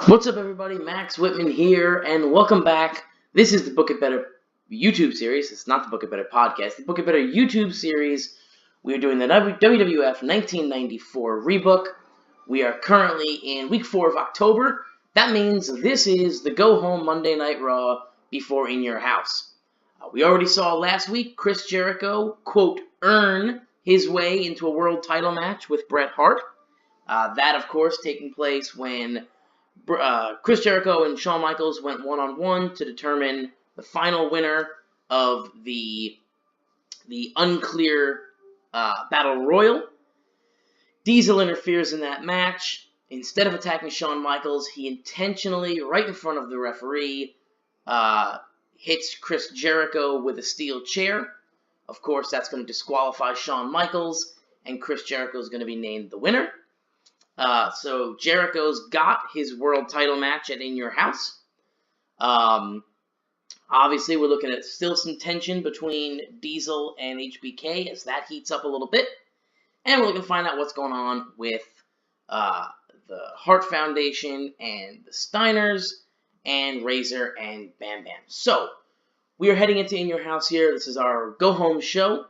What's up, everybody? Max Whitman here, and welcome back. This is the Book It Better YouTube series. It's not the Book It Better podcast. The Book It Better YouTube series. We are doing the WWF 1994 rebook. We are currently in week 4 of October. That means this is the Go Home Monday Night Raw before In Your House. We already saw last week Chris Jericho, quote, earn his way into a world title match with Bret Hart. That, of course, taking place when Chris Jericho and Shawn Michaels went one-on-one to determine the final winner of the unclear Battle Royal. Diesel interferes in that match. Instead of attacking Shawn Michaels, he intentionally, right in front of the referee, hits Chris Jericho with a steel chair. Of course, that's going to disqualify Shawn Michaels, and Chris Jericho is going to be named the winner. So Jericho's got his world title match at In Your House. Obviously, we're looking at still some tension between Diesel and HBK as that heats up a little bit. And we're looking to find out what's going on with the Hart Foundation and the Steiners and Razor and Bam Bam. So, we are heading into In Your House here. This is our go-home show.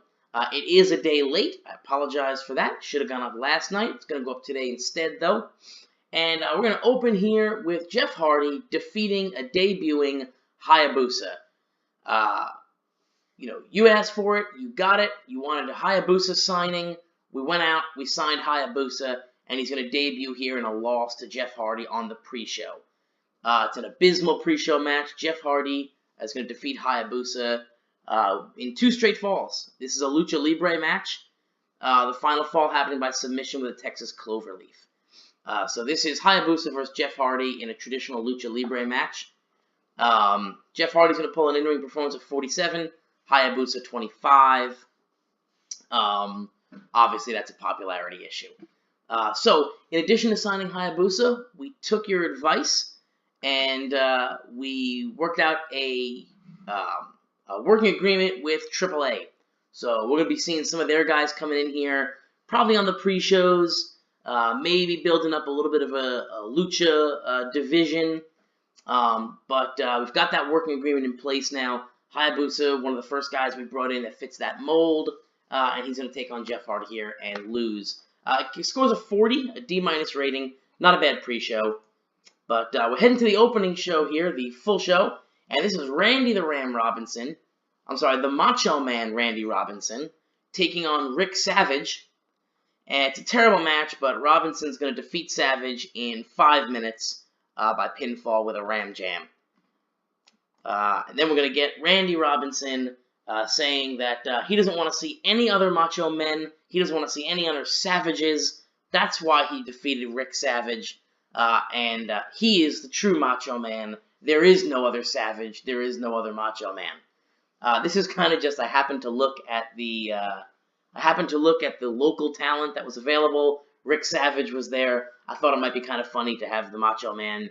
It is a day late. I apologize for that. Should have gone up last night. It's going to go up today instead, though. And we're going to open here with Jeff Hardy defeating a debuting Hayabusa. You asked for it. You got it. You wanted a Hayabusa signing. We went out. We signed Hayabusa. And he's going to debut here in a loss to Jeff Hardy on the pre-show. It's an abysmal pre-show match. Jeff Hardy is going to defeat Hayabusa in 2 straight falls. This is a Lucha Libre match. The final fall happening by submission with a Texas Cloverleaf. So this is Hayabusa versus Jeff Hardy in a traditional Lucha Libre match. Jeff Hardy's going to pull an in-ring performance of 47. Hayabusa 25. Obviously, that's a popularity issue. So, in addition to signing Hayabusa, we took your advice and we worked out a working agreement with AAA. So we're going to be seeing some of their guys coming in here, probably on the pre-shows, maybe building up a little bit of a Lucha division. But we've got that working agreement in place now. Hayabusa, one of the first guys we brought in that fits that mold, and he's going to take on Jeff Hardy here and lose. He scores a 40, a D- rating, not a bad pre-show. But we're heading to the opening show here, the full show. And this is Randy the Macho Man Randy Robinson, taking on Rick Savage. And it's a terrible match, but Robinson's going to defeat Savage in 5 minutes by pinfall with a Ram Jam. And then we're going to get Randy Robinson saying that he doesn't want to see any other Macho Men. He doesn't want to see any other Savages. That's why he defeated Rick Savage. And he is the true Macho Man. There is no other Savage. There is no other Macho Man. This is kind of just I happened to look at the local talent that was available. Rick Savage was there. I thought it might be kind of funny to have the Macho Man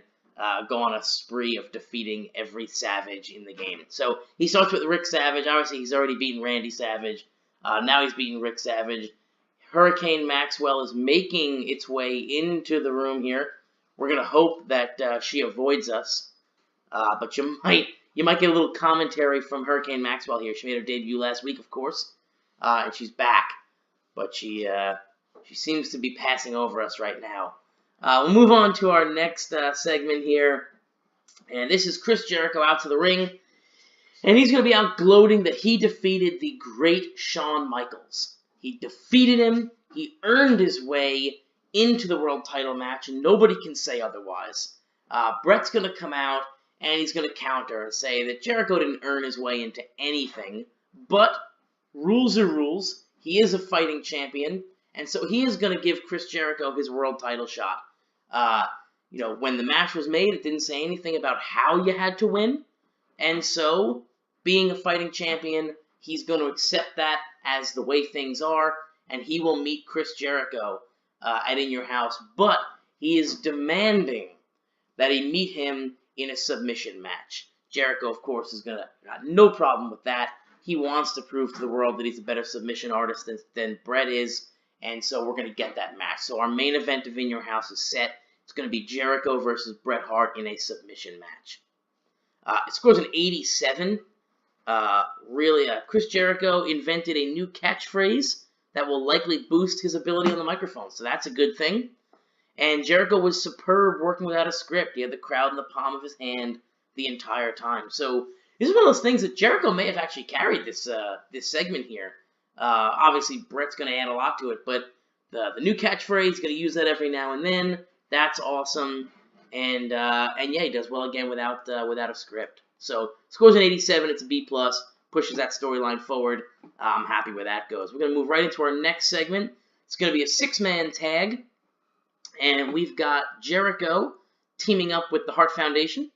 go on a spree of defeating every Savage in the game. So he starts with Rick Savage. Obviously, he's already beaten Randy Savage. Now he's beating Rick Savage. Hurricane Maxwell is making its way into the room here. We're gonna hope that she avoids us. But you might get a little commentary from Hurricane Maxwell here. She made her debut last week, of course, and she's back. But she seems to be passing over us right now. We'll move on to our next segment here, and this is Chris Jericho out to the ring, and he's going to be out gloating that he defeated the great Shawn Michaels. He defeated him. He earned his way into the world title match, and nobody can say otherwise. Bret's going to come out. And he's going to counter and say that Jericho didn't earn his way into anything. But rules are rules. He is a fighting champion. And so he is going to give Chris Jericho his world title shot. When the match was made, it didn't say anything about how you had to win. And so, being a fighting champion, he's going to accept that as the way things are. And he will meet Chris Jericho at In Your House. But he is demanding that he meet him in a submission match. Jericho, of course, is going to have no problem with that. He wants to prove to the world that he's a better submission artist than Bret is, and so we're going to get that match. So our main event of In Your House is set. It's going to be Jericho versus Bret Hart in a submission match. It scores an 87. Chris Jericho invented a new catchphrase that will likely boost his ability on the microphone, so that's a good thing. And Jericho was superb working without a script. He had the crowd in the palm of his hand the entire time. So this is one of those things that Jericho may have actually carried this segment here. Obviously, Bret's going to add a lot to it, but the new catchphrase, going to use that every now and then. That's awesome. And yeah, he does well again without a script. So scores an 87. It's a B+. Pushes that storyline forward. I'm happy where that goes. We're going to move right into our next segment. It's going to be a 6-man tag. And we've got Jericho teaming up with the Hart Foundation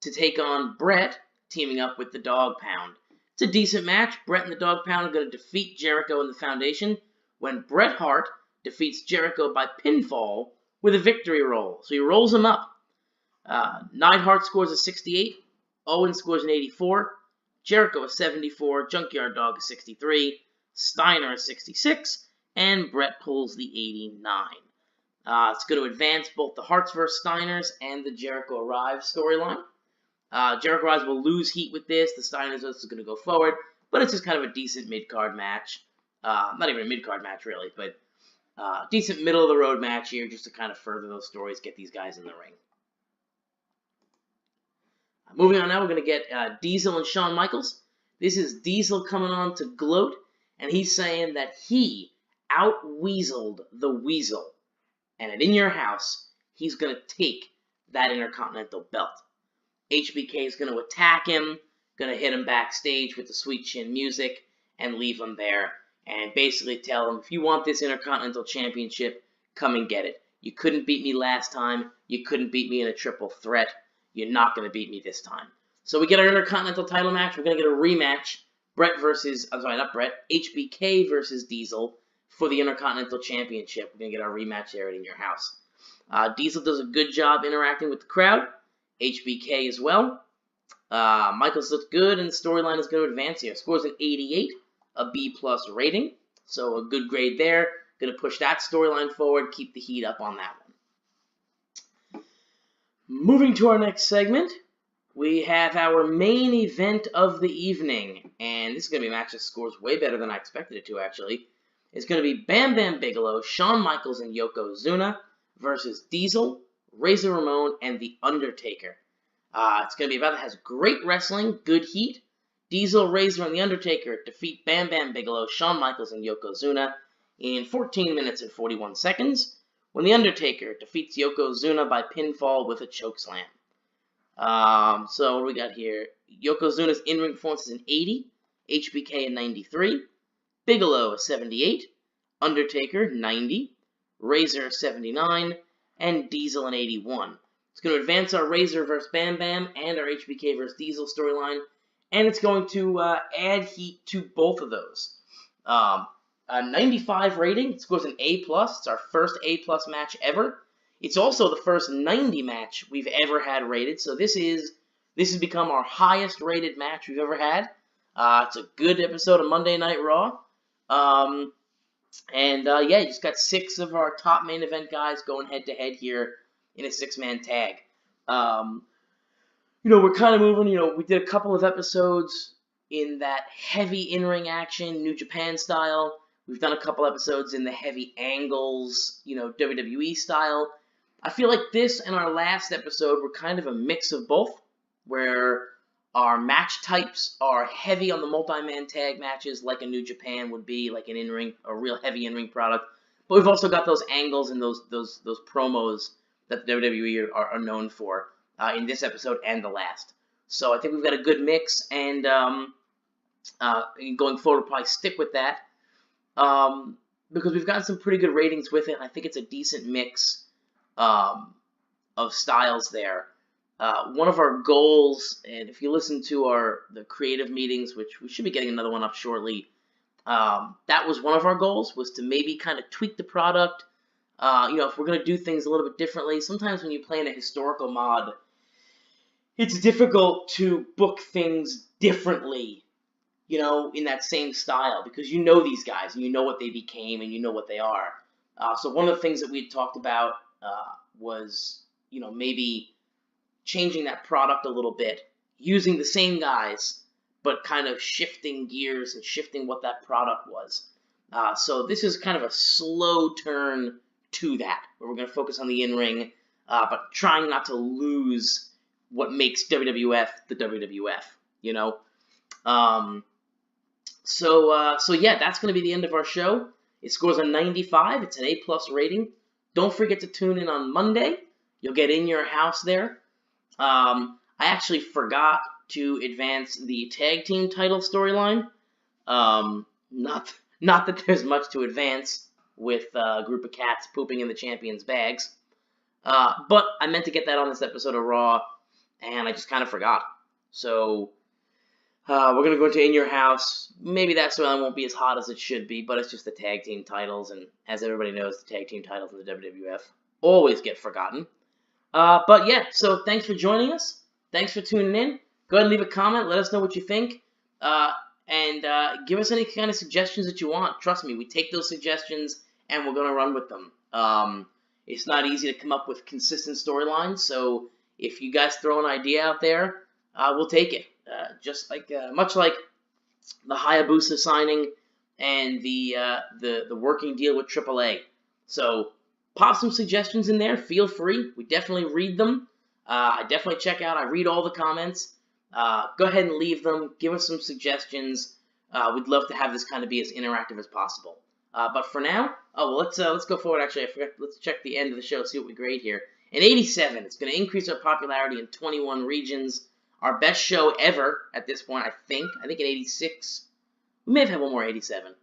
to take on Bret teaming up with the Dog Pound. It's a decent match. Bret and the Dog Pound are going to defeat Jericho and the Foundation when Bret Hart defeats Jericho by pinfall with a victory roll. So he rolls him up. Neidhart scores a 68. Owen scores an 84. Jericho a 74. Junkyard Dog a 63. Steiner a 66. And Bret pulls the 89. It's going to advance both the Harts vs. Steiners and the Jericho Arrives storyline. Jericho Arrives will lose heat with this. The Steiners is going to go forward. But it's just kind of a decent mid-card match. Not even a mid-card match, really. But decent middle-of-the-road match here just to kind of further those stories, get these guys in the ring. Moving on now, we're going to get Diesel and Shawn Michaels. This is Diesel coming on to gloat. And he's saying that he out-weaseled the Weasel. And at In Your House, he's going to take that Intercontinental belt. HBK is going to attack him, going to hit him backstage with the Sweet Chin music, and leave him there. And basically tell him, if you want this Intercontinental Championship, come and get it. You couldn't beat me last time. You couldn't beat me in a triple threat. You're not going to beat me this time. So we get our Intercontinental title match. We're going to get a rematch. HBK versus Diesel for the Intercontinental Championship. We're going to get our rematch there at In Your House. Diesel does a good job interacting with the crowd. HBK as well. Michaels looks good, and the storyline is going to advance here. Scores an 88, a B+ rating. So a good grade there. Going to push that storyline forward, keep the heat up on that one. Moving to our next segment, we have our main event of the evening. And this is going to be a match that scores way better than I expected it to, actually. It's going to be Bam Bam Bigelow, Shawn Michaels, and Yokozuna versus Diesel, Razor Ramon, and The Undertaker. It's going to be about that has great wrestling, good heat. Diesel, Razor, and The Undertaker defeat Bam Bam Bigelow, Shawn Michaels, and Yokozuna in 14 minutes and 41 seconds when The Undertaker defeats Yokozuna by pinfall with a chokeslam. So what do we got here? Yokozuna's in-ring performance is an 80, HBK a 93, Bigelow a 78, Undertaker 90, Razor 79, and Diesel an 81. It's going to advance our Razor vs. Bam Bam and our HBK vs. Diesel storyline, and it's going to add heat to both of those. A 95 rating, it scores an A+. It's our first A+ match ever. It's also the first 90 match we've ever had rated, so this has become our highest rated match we've ever had. It's a good episode of Monday Night Raw. Yeah, you just got 6 of our top main event guys going head-to-head here in a 6-man tag. We're kind of moving, we did a couple of episodes in that heavy in-ring action, New Japan style. We've done a couple episodes in the heavy angles, WWE style. I feel like this and our last episode were kind of a mix of both, where our match types are heavy on the multi-man tag matches like a New Japan would be, like an in-ring, a real heavy in-ring product. But we've also got those angles and those promos that the WWE are known for in this episode and the last. So I think we've got a good mix, and going forward, we'll probably stick with that because we've gotten some pretty good ratings with it. I think it's a decent mix of styles there. One of our goals, and if you listen to the creative meetings, which we should be getting another one up shortly, that was one of our goals, was to maybe kind of tweak the product. If we're going to do things a little bit differently, sometimes when you play in a historical mod, it's difficult to book things differently, in that same style, because you know these guys, and you know what they became, and you know what they are. So one of the things that we had talked about was, maybe changing that product a little bit, using the same guys, but kind of shifting gears and shifting what that product was. So this is kind of a slow turn to that, where we're going to focus on the in-ring, but trying not to lose what makes WWF the WWF, So yeah, that's going to be the end of our show. It scores a 95. It's an A+ rating. Don't forget to tune in on Monday. You'll get In Your House there. I actually forgot to advance the tag team title storyline. Not that there's much to advance with a group of cats pooping in the champions' bags. But I meant to get that on this episode of Raw, and I just kind of forgot. So we're going to go into In Your House. Maybe that storyline won't be as hot as it should be, but it's just the tag team titles, and as everybody knows, the tag team titles in the WWF always get forgotten. But yeah, so thanks for joining us. Thanks for tuning in. Go ahead and leave a comment. Let us know what you think. And give us any kind of suggestions that you want. Trust me, we take those suggestions, and we're going to run with them. It's not easy to come up with consistent storylines, so if you guys throw an idea out there, we'll take it. Just like much like the Hayabusa signing and the working deal with AAA. So pop some suggestions in there. Feel free. We definitely read them. I definitely check out. I read all the comments. Go ahead and leave them. Give us some suggestions. We'd love to have this kind of be as interactive as possible. But for now, let's go forward. Actually, I forgot. Let's check the end of the show. See what we grade here. An 87. It's going to increase our popularity in 21 regions. Our best show ever at this point, I think. I think an 86. We may have had one more 87.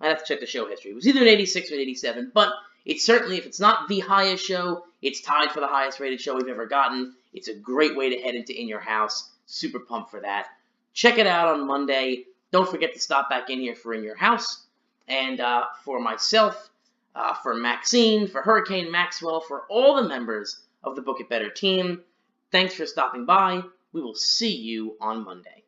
I'd have to check the show history. It was either an 86 or an 87, but it's certainly, if it's not the highest show, it's tied for the highest rated show we've ever gotten. It's a great way to head into In Your House. Super pumped for that. Check it out on Monday. Don't forget to stop back in here for In Your House. And for myself, for Maxine, for Hurricane Maxwell, for all the members of the Book It Better team, thanks for stopping by. We will see you on Monday.